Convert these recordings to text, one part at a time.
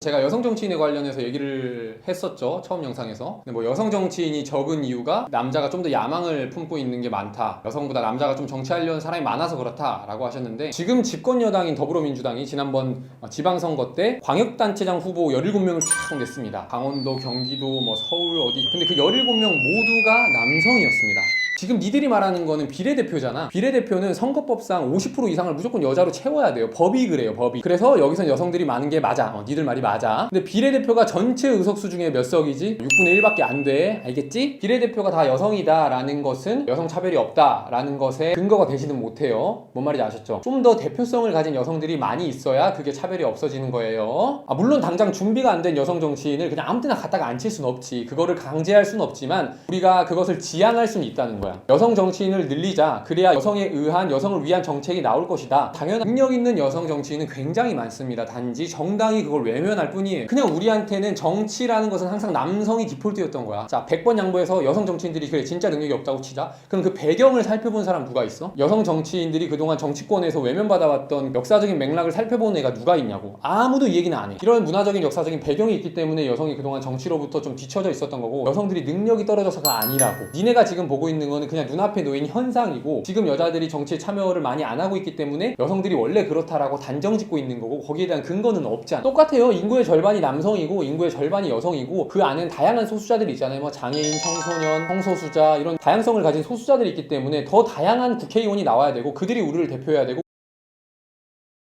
제가 여성 정치인에 관련해서 얘기를 했었죠. 처음 영상에서. 근데 뭐 여성 정치인이 적은 이유가 남자가 좀 더 야망을 품고 있는 게 많다. 여성보다 남자가 좀 정치하려는 사람이 많아서 그렇다라고 하셨는데, 지금 집권 여당인 더불어민주당이 지난번 지방선거 때 광역단체장 후보 17명을 쫙 냈습니다. 강원도, 경기도, 뭐 서울 어디. 근데 그 17명 모두가 남성이었습니다. 지금 니들이 말하는 거는 비례대표잖아. 비례대표는 선거법상 50% 이상을 무조건 여자로 채워야 돼요. 법이 그래요, 법이. 그래서 여기선 여성들이 많은 게 맞아. 니들 말이 맞아. 근데 비례대표가 전체 의석수 중에 몇 석이지? 6분의 1밖에 안 돼. 알겠지? 비례대표가 다 여성이다 라는 것은 여성 차별이 없다 라는 것에 근거가 되지는 못해요. 뭔 말인지 아셨죠? 좀 더 대표성을 가진 여성들이 많이 있어야 그게 차별이 없어지는 거예요. 물론 당장 준비가 안 된 여성 정치인을 그냥 아무 때나 갖다가 앉힐 순 없지. 그거를 강제할 순 없지만 우리가 그것을 지향할 수는 있다는 거야. 여성 정치인을 늘리자. 그래야 여성에 의한, 여성을 위한 정책이 나올 것이다. 당연한 능력 있는 여성 정치인은 굉장히 많습니다. 단지 정당이 그걸 외면할 뿐이에요. 그냥 우리한테는 정치라는 것은 항상 남성이 디폴트였던 거야. 자, 100번 양보해서 여성 정치인들이 그래 진짜 능력이 없다고 치자. 그럼 그 배경을 살펴본 사람 누가 있어? 여성 정치인들이 그동안 정치권에서 외면받아왔던 역사적인 맥락을 살펴본 애가 누가 있냐고. 아무도 이 얘기는 안 해. 이런 문화적인 역사적인 배경이 있기 때문에 여성이 그동안 정치로부터 좀 뒤쳐져 있었던 거고, 여성들이 능력이 떨어져서가 아니라고. 니네가 지금 보고 있는 거는 그냥 눈앞에 놓인 현상이고, 지금 여자들이 정치에 참여를 많이 안 하고 있기 때문에 여성들이 원래 그렇다라고 단정 짓고 있는 거고, 거기에 대한 근거는 없잖아. 똑같아요. 인구의 절반이 남성이고 인구의 절반이 여성이고, 그 안에는 다양한 소수자들이 있잖아요. 뭐 장애인, 청소년, 성소수자, 이런 다양성을 가진 소수자들이 있기 때문에 더 다양한 국회의원이 나와야 되고, 그들이 우리를 대표해야 되고.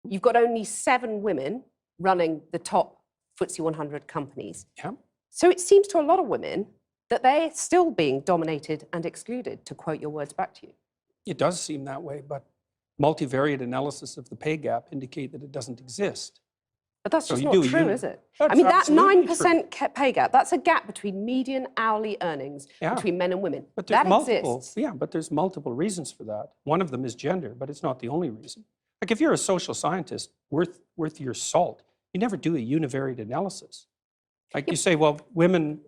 You've got only 7 women running the top FTSE 100 companies. Yeah. So it seems to a lot of women that they're still being dominated and excluded, to quote your words back to you. It does seem that way, but multivariate analysis of the pay gap indicate that it doesn't exist. But that's So just you not do, true, you- is it? That's I mean, that absolutely 9% pay gap, that's a gap between median hourly earnings Yeah. between men and women. But there's That multiple, exists. yeah, but there's multiple reasons for that. One of them is gender, but it's not the only reason. Like if you're a social scientist worth your salt, you never do a univariate analysis. Like you say, well, women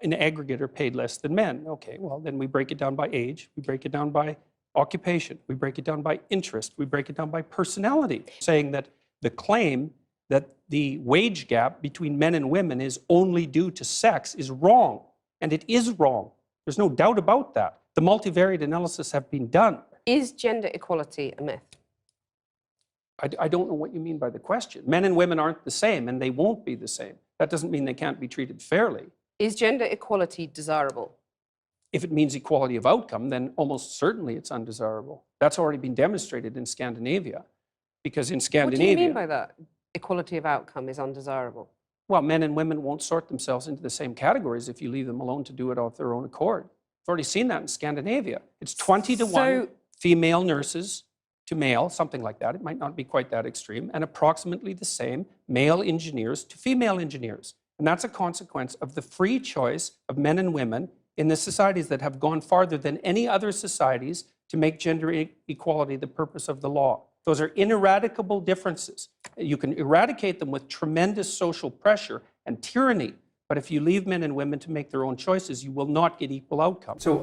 in aggregate are paid less than men. Okay, well, then we break it down by age, we break it down by occupation, we break it down by interest, we break it down by personality, saying that the claim that the wage gap between men and women is only due to sex is wrong, and it is wrong. There's no doubt about that. The multivariate analysis have been done. Is gender equality a myth? I don't know what you mean by the question. Men and women aren't the same, and they won't be the same. That doesn't mean they can't be treated fairly. Is gender equality desirable? If it means equality of outcome, then almost certainly it's undesirable. That's already been demonstrated in Scandinavia. Because in What do Scandinavia, you mean by that? Equality of outcome is undesirable. well, men and women won't sort themselves into the same categories if you leave them alone to do it of their own accord. I've already seen that in Scandinavia. It's 20 to 1 So- female nurses to male, something like that. It might not be quite that extreme, and approximately the same male engineers to female engineers. And that's a consequence of the free choice of men and women in the societies that have gone farther than any other societies to make gender equality the purpose of the law. Those are ineradicable differences. You can eradicate them with tremendous social pressure and tyranny, but if you leave men and women to make their own choices, you will not get equal outcomes. So,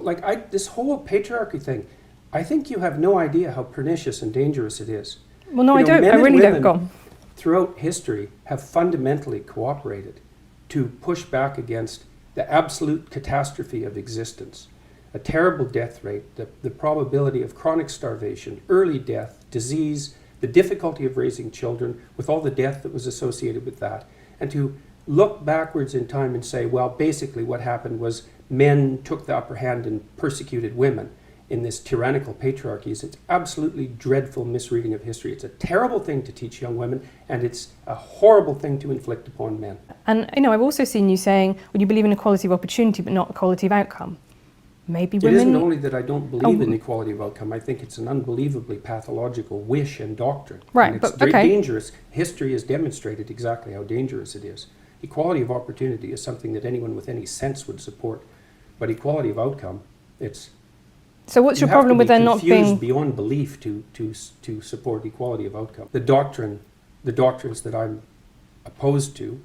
this whole patriarchy thing, I think you have no idea how pernicious and dangerous it is. Well, no, I don't. Men I and really don't. women Go on. throughout history have fundamentally cooperated to push back against the absolute catastrophe of existence. A terrible death rate, the probability of chronic starvation, early death, disease, the difficulty of raising children with all the death that was associated with that. And to look backwards in time and say, well, basically what happened was men took the upper hand and persecuted women in this tyrannical patriarchy. It's absolutely dreadful misreading of history. It's a terrible thing to teach young women, and it's a horrible thing to inflict upon men. And I've also seen you saying, well, you believe in equality of opportunity, but not equality of outcome. Maybe It women. isn't only that I don't believe in equality of outcome. I think it's an unbelievably pathological wish and doctrine. Right, and it's but very okay. dangerous. History has demonstrated exactly how dangerous it is. Equality of opportunity is something that anyone with any sense would support, but equality of outcome, it's So what's your problem with there not being being? beyond belief to support equality of outcome? The doctrines that I'm opposed to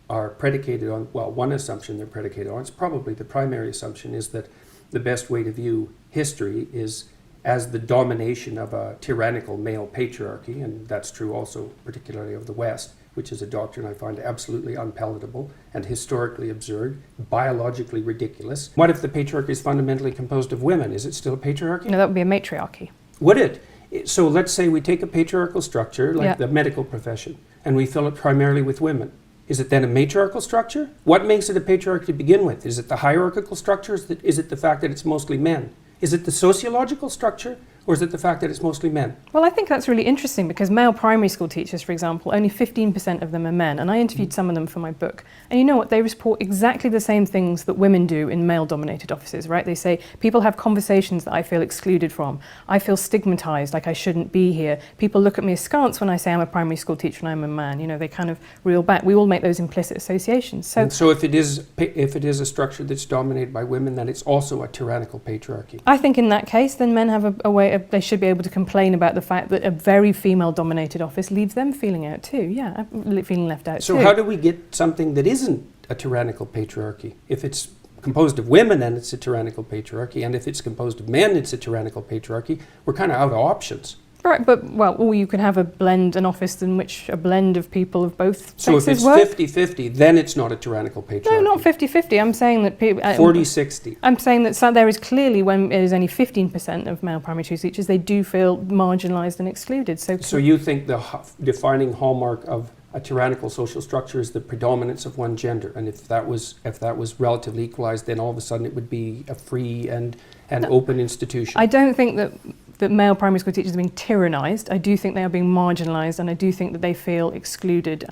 are predicated on, well, one assumption they're predicated on, it's probably the primary assumption, is that the best way to view history is as the domination of a tyrannical male patriarchy, and that's true also particularly of the West, which is a doctrine I find absolutely unpalatable and historically absurd, biologically ridiculous. What if the patriarchy is fundamentally composed of women? Is it still a patriarchy? No, that would be a matriarchy. Would it? So let's say we take a patriarchal structure, like Yeah. the medical profession, and we fill it primarily with women. Is it then a matriarchal structure? What makes it a patriarchy to begin with? Is it the hierarchical structure? Is it the fact that it's mostly men? Is it the sociological structure? Or is it the fact that it's mostly men? Well, I think that's really interesting because male primary school teachers, for example, only 15% of them are men. And I interviewed some of them for my book. And you know what? They report exactly the same things that women do in male-dominated offices, right? They say, people have conversations that I feel excluded from. I feel stigmatized, like I shouldn't be here. People look at me askance when I say I'm a primary school teacher and I'm a man. You know, they kind of reel back. We all make those implicit associations. So if it is a structure that's dominated by women, then it's also a tyrannical patriarchy. I think in that case, then men have a way of, they should be able to complain about the fact that a very female-dominated office leaves them feeling out too. Yeah, feeling left out So too. how do we get something that isn't a tyrannical patriarchy? If it's composed of women, then it's a tyrannical patriarchy, and if it's composed of men, it's a tyrannical patriarchy. We're kind of out of options. Right, but, well, or you can have an office in which a blend of people of both So if sexes it's work. 50-50, then it's not a tyrannical patriarchy. No, not 50-50. I'm saying that people... 40-60. I'm saying that there is clearly, when there's only 15% of male primary school teachers, they do feel marginalised and excluded. So you think the defining hallmark of a tyrannical social structure is the predominance of one gender, and if that was relatively equalised, then all of a sudden it would be a free and open institution. I don't think that male primary school teachers are being tyrannised. I do think they are being marginalised, and I do think that they feel excluded.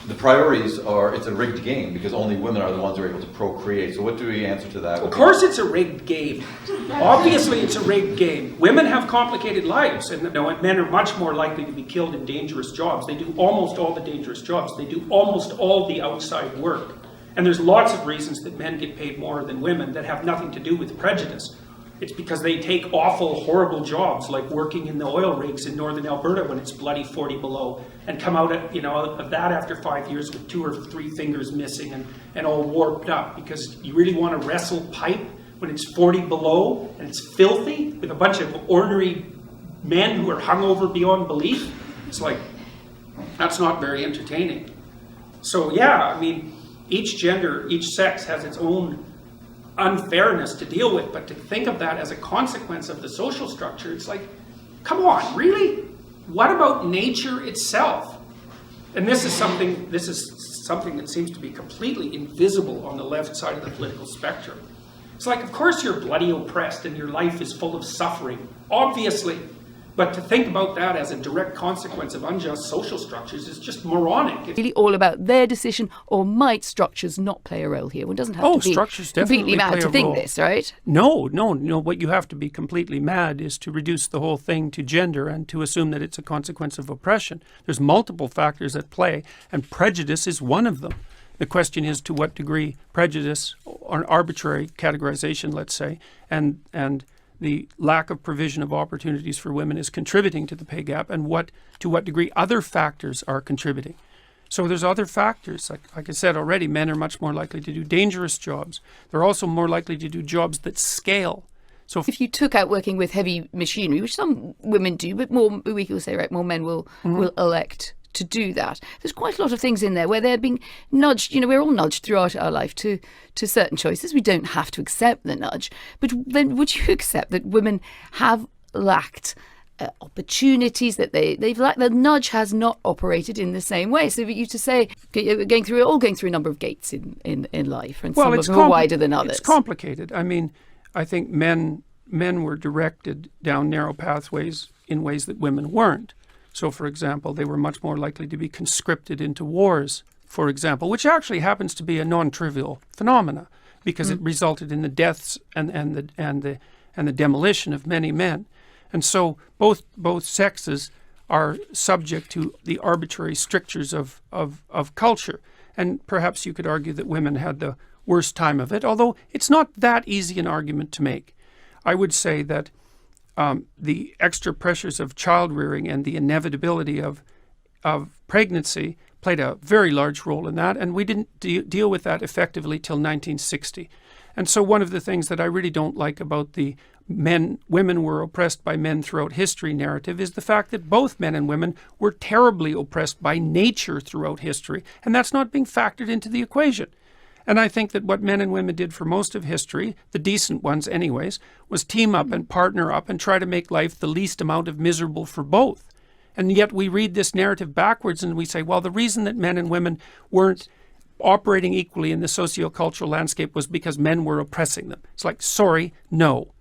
The priorities are, it's a rigged game because only women are the ones who are able to procreate. So what do we answer to that? Of course it's a rigged game. Obviously it's a rigged game. Women have complicated lives, and men are much more likely to be killed in dangerous jobs. They do almost all the dangerous jobs. They do almost all the outside work. And there's lots of reasons that men get paid more than women that have nothing to do with prejudice. It's because they take awful, horrible jobs, like working in the oil rigs in northern Alberta when it's bloody 40 below, and come out of that after 5 years with 2 or 3 fingers missing and all warped up. Because you really want to wrestle pipe when it's 40 below and it's filthy with a bunch of ordinary men who are hungover beyond belief. It's like, that's not very entertaining. So yeah, I mean, each gender, each sex has its own unfairness to deal with, but to think of that as a consequence of the social structure, it's like, come on, really? What about nature itself? And this is something that seems to be completely invisible on the left side of the political spectrum. It's like, of course you're bloody oppressed and your life is full of suffering, obviously. But to think about that as a direct consequence of unjust social structures is just moronic. It's really all about their decision, or might structures not play a role here? One doesn't have to be structures completely definitely mad play to a think role. this, right? No. What you have to be completely mad is to reduce the whole thing to gender and to assume that it's a consequence of oppression. There's multiple factors at play, and prejudice is one of them. The question is to what degree prejudice, or an arbitrary categorization, let's say, and the lack of provision of opportunities for women is contributing to the pay gap, and to what degree other factors are contributing. So there's other factors. Like I said already, men are much more likely to do dangerous jobs. They're also more likely to do jobs that scale. So If you took out working with heavy machinery, which some women do, but more, we will say, right, more men will elect to do that. There's quite a lot of things in there where they're being nudged. We're all nudged throughout our life to certain choices. We don't have to accept the nudge. But then would you accept that women have lacked opportunities, that they've lacked, the nudge has not operated in the same way? So for you to say, going through a number of gates in life, and some of them are wider than others. It's complicated. I mean, I think men were directed down narrow pathways in ways that women weren't. So, for example, they were much more likely to be conscripted into wars, for example, which actually happens to be a non-trivial phenomena because it resulted in the deaths and the demolition of many men. And so both sexes are subject to the arbitrary strictures of culture. And perhaps you could argue that women had the worst time of it, although it's not that easy an argument to make. I would say that the extra pressures of child rearing and the inevitability of pregnancy played a very large role in that, and we didn't deal with that effectively till 1960. And so one of the things that I really don't like about the women were oppressed by men throughout history narrative is the fact that both men and women were terribly oppressed by nature throughout history, and that's not being factored into the equation. And I think that what men and women did for most of history, the decent ones anyways, was team up and partner up and try to make life the least amount of miserable for both. And yet we read this narrative backwards and we say, well, the reason that men and women weren't operating equally in the socio-cultural landscape was because men were oppressing them. It's like, sorry, no.